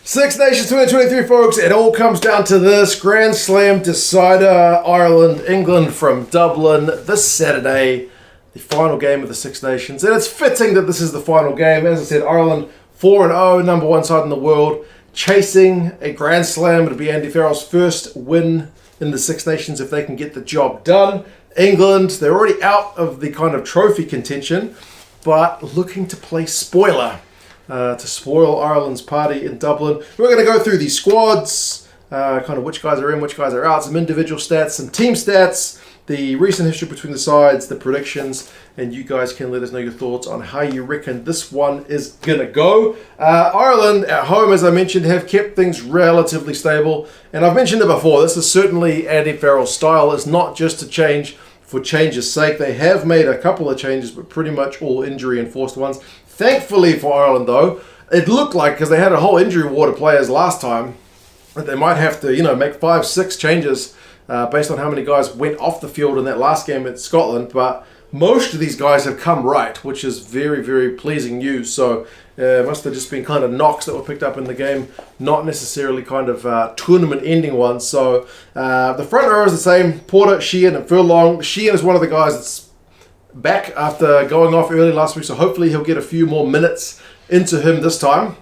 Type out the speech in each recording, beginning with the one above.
Six Nations 2023, folks. It all comes down to this Grand Slam decider. Ireland, England from Dublin this Saturday. The final game of the Six Nations. And it's fitting that this is the final game. As I said, Ireland 4-0, number one side in the world. Chasing a Grand Slam. It'll be Andy Farrell's first win in the Six Nations if they can get the job done. England, they're already out of the kind of trophy contention, but looking to play spoiler. To spoil Ireland's party in Dublin. We're going to go through these squads, kind of which guys are in, which guys are out, some individual stats, some team stats, the recent history between the sides, the predictions, and you guys can let us know your thoughts on how you reckon this one is going to go. Ireland at home, as I mentioned, have kept things relatively stable, and I've mentioned it before, this is certainly Andy Farrell's style. It's not just a change for change's sake. They have made a couple of changes, but pretty much all injury-enforced ones. Thankfully for Ireland, though, it looked like, because they had a whole injury ward of players last time, that they might have to, make 5-6 changes based on how many guys went off the field in that last game at Scotland. But most of these guys have come right, which is very, very pleasing news. So it must have just been kind of knocks that were picked up in the game, not necessarily kind of tournament-ending ones. So the front row is the same: Porter, Sheehan, and Furlong. Sheehan is one of the guys that's back after going off early last week, so hopefully he'll get a few more minutes into him this time.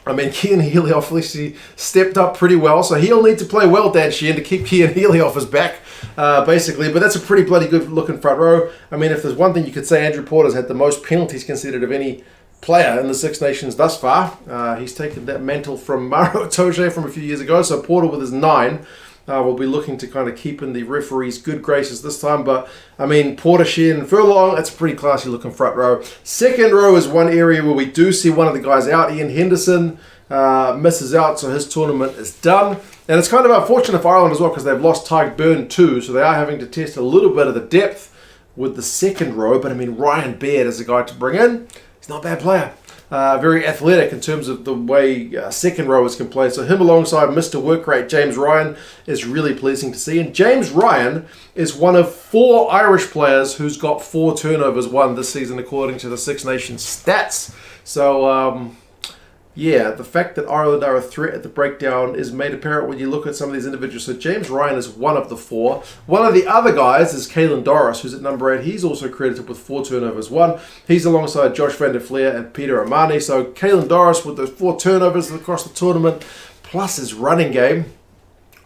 I mean, Cian Healy obviously stepped up pretty well, so he'll need to play well, Dan Sheehan, to keep Cian Healy off his back, basically. But that's a pretty bloody good-looking front row. I mean, if there's one thing you could say, Andrew Porter's had the most penalties conceded of any player in the Six Nations thus far. He's taken that mantle from Maro Itoje from a few years ago, so Porter with his 9 will be looking to kind of keep in the referee's good graces this time. But, I mean, Porter, Sheehan, and Furlong, that's a pretty classy looking front row. Second row is one area where we do see one of the guys out. Ian Henderson misses out, so his tournament is done. And it's kind of unfortunate for Ireland as well, because they've lost Tadhg, Byrne too, so they are having to test a little bit of the depth with the second row. But, I mean, Ryan Baird is a guy to bring in. He's not a bad player. Very athletic in terms of the way second rowers can play. So him alongside Mr. Work Rate James Ryan is really pleasing to see. And James Ryan is one of 4 Irish players who's got 4 turnovers won this season according to the Six Nations stats. So the fact that Ireland are a threat at the breakdown is made apparent when you look at some of these individuals. So James Ryan is one of the 4. One of the other guys is Caelan Doris, who's at number 8. He's also credited with 4 turnovers won. He's alongside Josh van der Flier and Peter Amani. So Caelan Doris with those 4 turnovers across the tournament, plus his running game,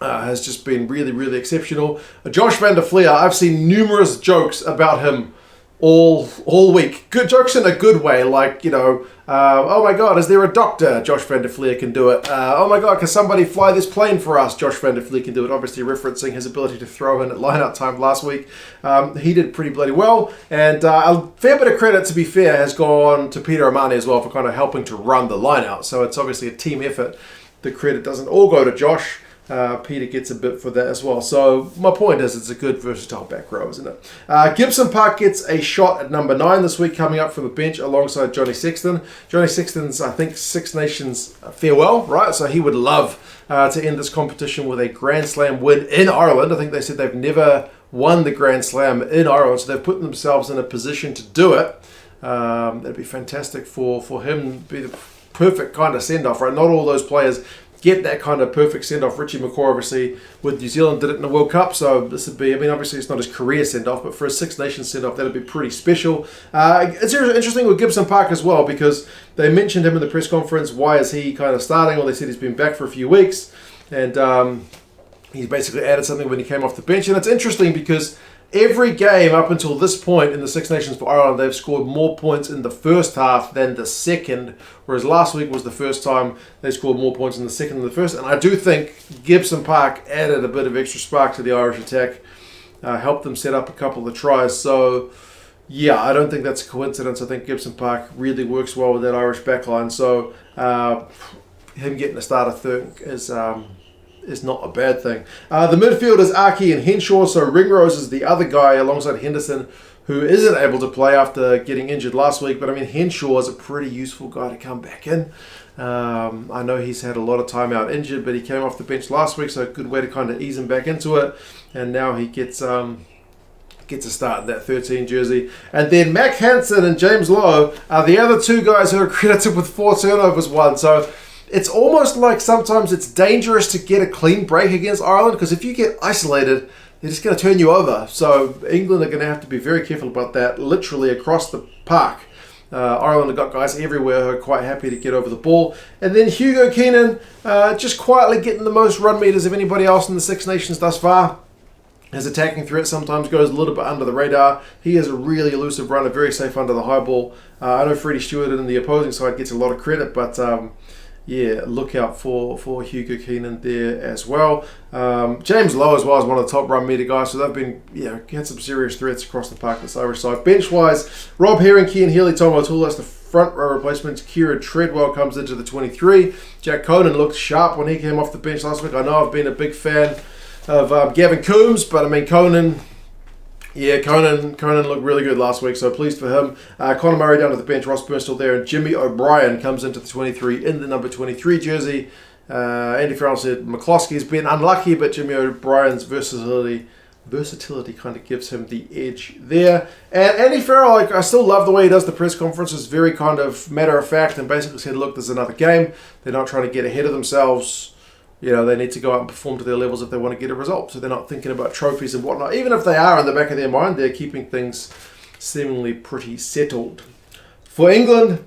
has just been really, really exceptional. Josh van der Flier, I've seen numerous jokes about him all week. Good jokes in a good way, like, oh my god, is there a doctor? Josh van der Flier can do it. Oh my god, can somebody fly this plane for us? Josh van der Flier can do it, obviously referencing his ability to throw in at line-out time last week. He did pretty bloody well, and a fair bit of credit, to be fair, has gone to Peter Amani as well for kind of helping to run the line-out, so it's obviously a team effort. The credit doesn't all go to Josh. Peter gets a bit for that as well. So my point is, it's a good versatile back row, isn't it? Gibson-Park gets a shot at number 9 this week, coming up from the bench alongside Johnny Sexton. Johnny Sexton's, I think, Six Nations farewell, right? So he would love to end this competition with a Grand Slam win in Ireland. I think they said they've never won the Grand Slam in Ireland, so they've put themselves in a position to do it. That'd be fantastic for him. Be the perfect kind of send-off, right? Not all those players get that kind of perfect send-off. Richie McCaw, obviously, with New Zealand, did it in the World Cup, so this would be, obviously it's not his career send-off, but for a Six Nations send-off, that would be pretty special. It's interesting with Gibson-Park as well, because they mentioned him in the press conference. Why is he kind of starting? Well, they said he's been back for a few weeks, and he's basically added something when he came off the bench. And it's interesting because every game up until this point in the Six Nations for Ireland, they've scored more points in the first half than the second, whereas last week was the first time they scored more points in the second than the first. And I do think Gibson-Park added a bit of extra spark to the Irish attack, helped them set up a couple of tries. So, yeah, I don't think that's a coincidence. I think Gibson-Park really works well with that Irish backline. So, him getting a start, I think, is not a bad thing. The midfield is Aki and Henshaw, so Ringrose is the other guy alongside Henderson, who isn't able to play after getting injured last week. But, Henshaw is a pretty useful guy to come back in. I know he's had a lot of time out injured, but he came off the bench last week, so a good way to kind of ease him back into it. And now he gets a start in that 13 jersey. And then Mack, Hansen and James Lowe are the other 2 guys who are credited with 4 turnovers won. So it's almost like sometimes it's dangerous to get a clean break against Ireland, because if you get isolated, they're just going to turn you over. So England are going to have to be very careful about that, literally across the park. Ireland have got guys everywhere who are quite happy to get over the ball. And then Hugo, Keenan, just quietly getting the most run meters of anybody else in the Six Nations thus far. His attacking threat sometimes goes a little bit under the radar. He is a really elusive runner, very safe under the high ball. I know Freddie Steward in the opposing side gets a lot of credit, but yeah, look out for Hugo Keenan there as well. James Lowe as well is one of the top run meter guys, so they've been, had some serious threats across the park this Irish side. Bench-wise, Rob Herring, Cian, Healy, Tom O'Toole, that's the front row replacements. Kieran Treadwell comes into the 23. Jack Conan looked sharp when he came off the bench last week. I know I've been a big fan of Gavin Coombs, but I mean Conan looked really good last week, so pleased for him. Conor Murray down to the bench, Ross Byrne still there, and Jimmy O'Brien comes into the 23 in the number 23 jersey. Andy Farrell said McCloskey's been unlucky, but Jimmy O'Brien's versatility kind of gives him the edge there. And Andy Farrell, I still love the way he does the press conferences, very kind of matter of fact, and basically said, look, there's another game. They're not trying to get ahead of themselves. They need to go out and perform to their levels if they want to get a result. So they're not thinking about trophies and whatnot. Even if they are in the back of their mind, they're keeping things seemingly pretty settled. For England,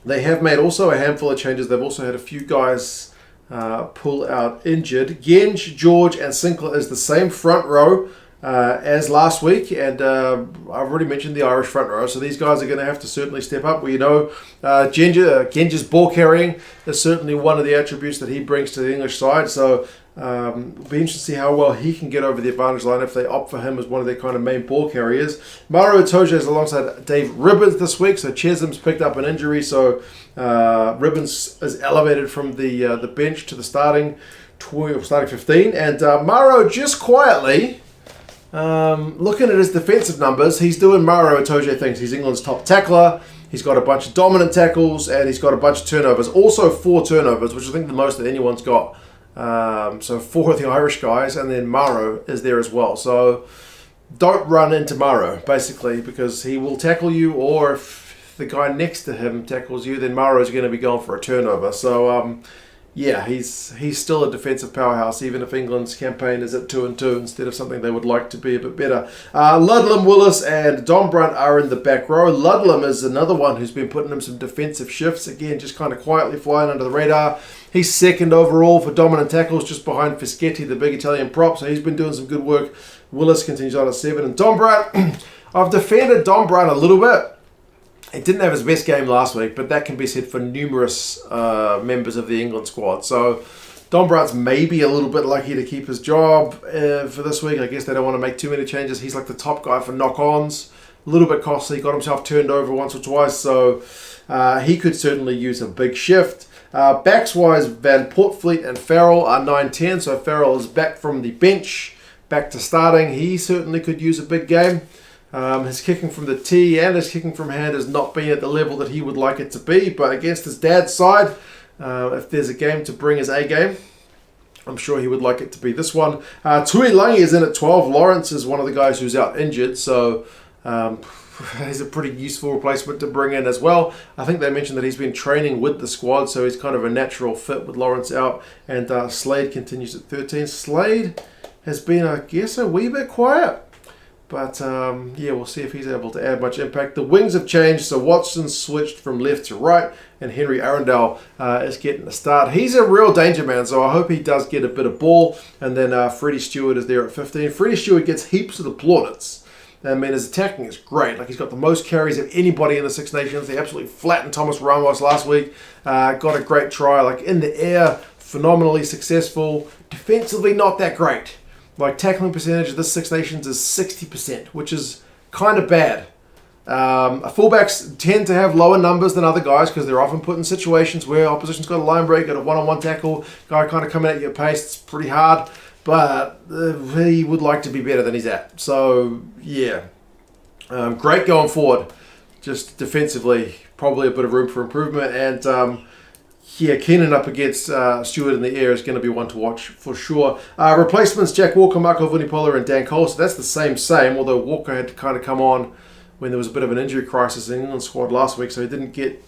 they have made also a handful of changes. They've also had a few guys pull out injured. Genge, George and Sinclair is the same front row as last week, and I've already mentioned the Irish front row, so these guys are going to have to certainly step up. Genge's ball carrying is certainly one of the attributes that he brings to the English side, so it'll be interesting to see how well he can get over the advantage line if they opt for him as one of their kind of main ball carriers. Maro Itoje is alongside Dave Ribbons this week, so Chesham's picked up an injury, so Ribbons is elevated from the bench to the starting 15, and Maro just quietly, looking at his defensive numbers, he's doing Maro Itoje things. He's England's top tackler. He's got a bunch of dominant tackles, and he's got a bunch of turnovers. Also 4 turnovers, which I think the most that anyone's got. So 4 of the Irish guys, and then Maro is there as well. So don't run into Maro, basically, because he will tackle you, or if the guy next to him tackles you, then Maro is going to be going for a turnover. So he's still a defensive powerhouse, even if England's campaign is at 2-2 instead of something they would like to be a bit better. Ludlam, Willis, and Dombrunt are in the back row. Ludlam is another one who's been putting in some defensive shifts. Again, just kind of quietly flying under the radar. He's second overall for dominant tackles, just behind Fischetti, the big Italian prop. So he's been doing some good work. Willis continues on at 7. And Dombrunt, I've defended Dombrunt a little bit. He didn't have his best game last week, but that can be said for numerous members of the England squad. So Dombrunt's maybe a little bit lucky to keep his job for this week. I guess they don't want to make too many changes. He's like the top guy for knock-ons. A little bit costly. Got himself turned over once or twice, so he could certainly use a big shift. Backs-wise, Van Portfleet and Farrell are 9-10, so Farrell is back from the bench, back to starting. He certainly could use a big game. His kicking from the tee and his kicking from hand has not been at the level that he would like it to be, but against his dad's side, if there's a game to bring his A game, I'm sure he would like it to be this one. Tuilagi is in at 12. Lawrence is one of the guys who's out injured, so he's a pretty useful replacement to bring in as well. I think they mentioned that he's been training with the squad, so he's kind of a natural fit with Lawrence out, and Slade continues at 13. Slade has been, I guess, a wee bit quiet. But, we'll see if he's able to add much impact. The wings have changed, so Watson switched from left to right, and Henry Arundell is getting a start. He's a real danger man, so I hope he does get a bit of ball. And then Freddie Steward is there at 15. Freddie Steward gets heaps of the plaudits. I mean, his attacking is great. Like, he's got the most carries of anybody in the Six Nations. He absolutely flattened Thomas Ramos last week. Got a great try. Like, in the air, phenomenally successful. Defensively, not that great. Like, tackling percentage of this Six Nations is 60%, which is kind of bad. Fullbacks tend to have lower numbers than other guys because they're often put in situations where opposition's got a line break, got a one-on-one tackle, guy kind of coming at your pace. It's pretty hard, but he would like to be better than he's at. So, yeah. Great going forward. Just defensively, probably a bit of room for improvement. And, Keenan up against Steward in the air is going to be one to watch for sure. Replacements, Jack Walker, Marco Vunipola and Dan Cole. So that's the same, although Walker had to kind of come on when there was a bit of an injury crisis in the England squad last week, so he didn't get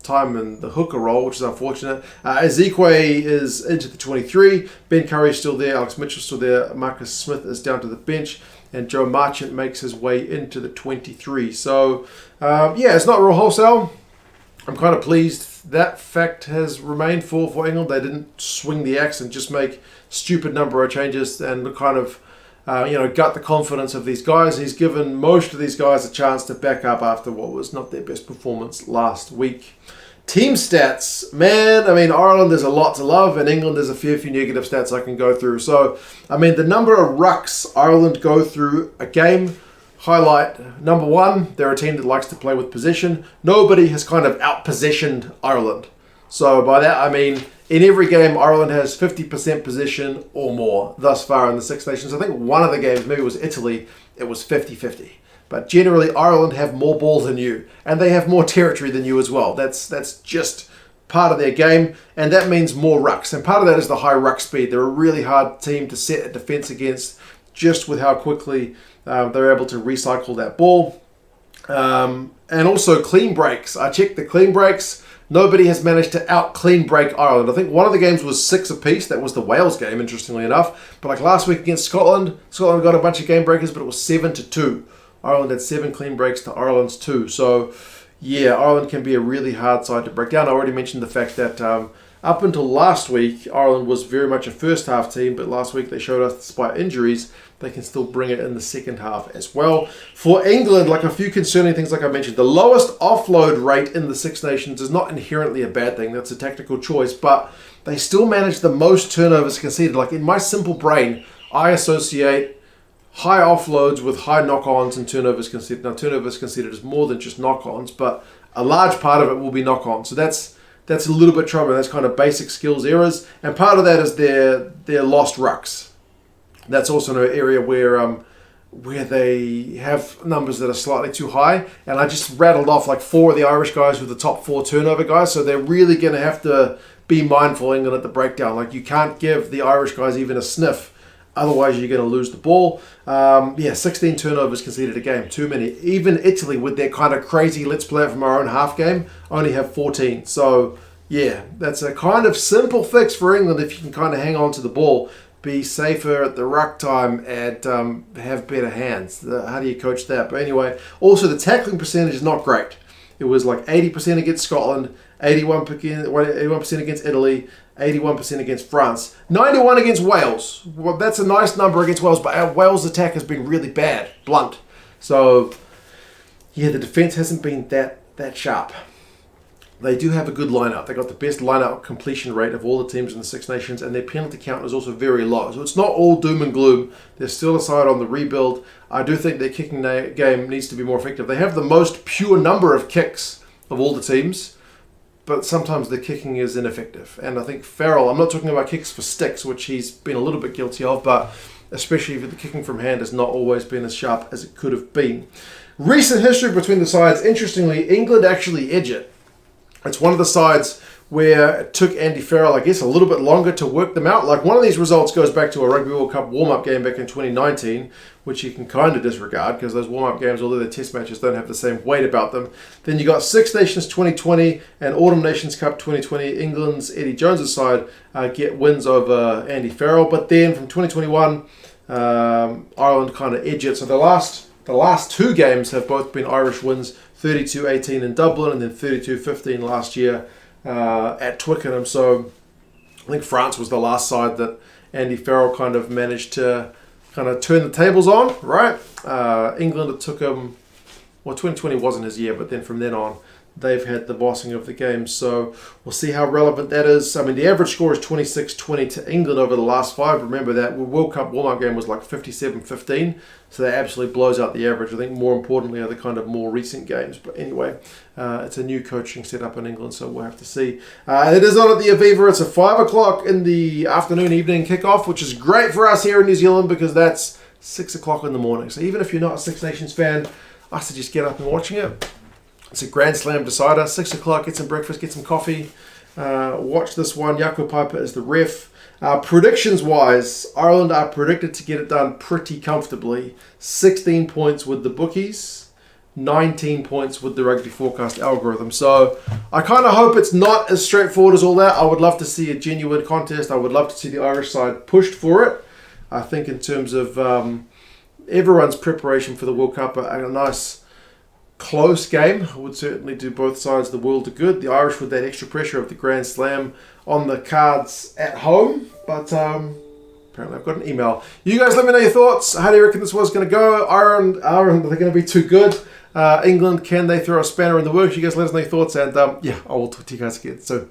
time in the hooker role, which is unfortunate. Ezekwe is into the 23. Ben Curry's still there. Alex Mitchell's still there. Marcus Smith is down to the bench. And Joe Marchant makes his way into the 23. So, it's not real wholesale. I'm kind of pleased that fact has remained for England. They didn't swing the axe and just make stupid number of changes and kind of, gut the confidence of these guys. He's given most of these guys a chance to back up after what was not their best performance last week. Team stats, man, Ireland, there's a lot to love, and England, there's a few negative stats I can go through. So, the number of rucks Ireland go through a game, highlight, number one, they're a team that likes to play with possession. Nobody has kind of out-possessioned Ireland. So by that, I mean, in every game, Ireland has 50% possession or more thus far in the Six Nations. I think one of the games, maybe it was Italy, it was 50-50. But generally, Ireland have more ball than you, and they have more territory than you as well. That's just part of their game, and that means more rucks. And part of that is the high ruck speed. They're a really hard team to set a defence against, just with how quickly they're able to recycle that ball. And also clean breaks. I checked the clean breaks. Nobody has managed to out-clean break Ireland. I think one of the games was 6 apiece. That was the Wales game, interestingly enough. But like last week against Scotland got a bunch of game breakers, but it was 7-2. Ireland had 7 clean breaks to Ireland's 2. So, yeah, Ireland can be a really hard side to break down. I already mentioned the fact that up until last week, Ireland was very much a first-half team, but last week they showed us, despite injuries, they can still bring it in the second half as well. For England, like a few concerning things like I mentioned, the lowest offload rate in the Six Nations is not inherently a bad thing. That's a tactical choice, but they still manage the most turnovers conceded. Like in my simple brain, I associate high offloads with high knock-ons and turnovers conceded. Now, turnovers conceded is more than just knock-ons, but a large part of it will be knock-ons. So that's a little bit troubling. That's kind of basic skills errors. And part of that is their lost rucks. That's also an area where they have numbers that are slightly too high. And I just rattled off like 4 of the Irish guys with the top 4 turnover guys. So they're really going to have to be mindful, England, at the breakdown. Like you can't give the Irish guys even a sniff. Otherwise, you're going to lose the ball. 16 turnovers conceded a game. Too many. Even Italy, with their kind of crazy let's play it from our own half game, only have 14. So, yeah, that's a kind of simple fix for England if you can kind of hang on to the ball, be safer at the ruck time, and have better hands. How do you coach that? But anyway, also the tackling percentage is not great. It was like 80% against Scotland, 81% against Italy, 81% against France, 91 against Wales. Well, that's a nice number against Wales, but our Wales attack has been really bad, blunt. So, yeah, the defence hasn't been that sharp. They do have a good lineup. They got the best lineup completion rate of all the teams in the Six Nations, and their penalty count is also very low. So it's not all doom and gloom. They're still a side on the rebuild. I do think their kicking game needs to be more effective. They have the most pure number of kicks of all the teams, but sometimes the kicking is ineffective. And I think Farrell, I'm not talking about kicks for sticks, which he's been a little bit guilty of, but especially if the kicking from hand has not always been as sharp as it could have been. Recent history between the sides, interestingly, England actually edge it. It's one of the sides where it took Andy Farrell, I guess, a little bit longer to work them out. Like one of these results goes back to a Rugby World Cup warm-up game back in 2019, which you can kind of disregard because those warm-up games, although the test matches don't have the same weight about them. Then you got Six Nations 2020 and Autumn Nations Cup 2020. England's Eddie Jones' side get wins over Andy Farrell. But then from 2021, Ireland kind of edge it. So the last 2 games have both been Irish wins, 32-18 in Dublin and then 32-15 last year at Twickenham. So I think France was the last side that Andy Farrell kind of managed to kind of turn the tables on, right? England, it took him, 2020 wasn't his year, but then from then on, they've had the bossing of the game. So we'll see how relevant that is. I mean, the average score is 26-20 to England over the last 5. Remember that World Cup warm-up game was like 57-15. So that absolutely blows out the average. I think more importantly are the kind of more recent games. But anyway, it's a new coaching setup in England, so we'll have to see. It is on at the Aviva. It's a 5 o'clock in the afternoon, evening kickoff, which is great for us here in New Zealand because that's 6 o'clock in the morning. So even if you're not a Six Nations fan, I suggest get up and watching it. It's a Grand Slam decider. 6 o'clock, get some breakfast, get some coffee. Watch this one. Jaco Piper is the ref. Predictions-wise, Ireland are predicted to get it done pretty comfortably. 16 points with the bookies. 19 points with the Rugby Forecast algorithm. So I kind of hope it's not as straightforward as all that. I would love to see a genuine contest. I would love to see the Irish side pushed for it. I think in terms of everyone's preparation for the World Cup, a nice close game would certainly do both sides the world of good. The Irish with that extra pressure of the Grand Slam on the cards at home. But apparently I've got an email. You guys let me know your thoughts. How do you reckon this was going to go? Ireland, are they going to be too good? England, can they throw a spanner in the works? You guys let us know your thoughts. And yeah, I will talk to you guys again soon.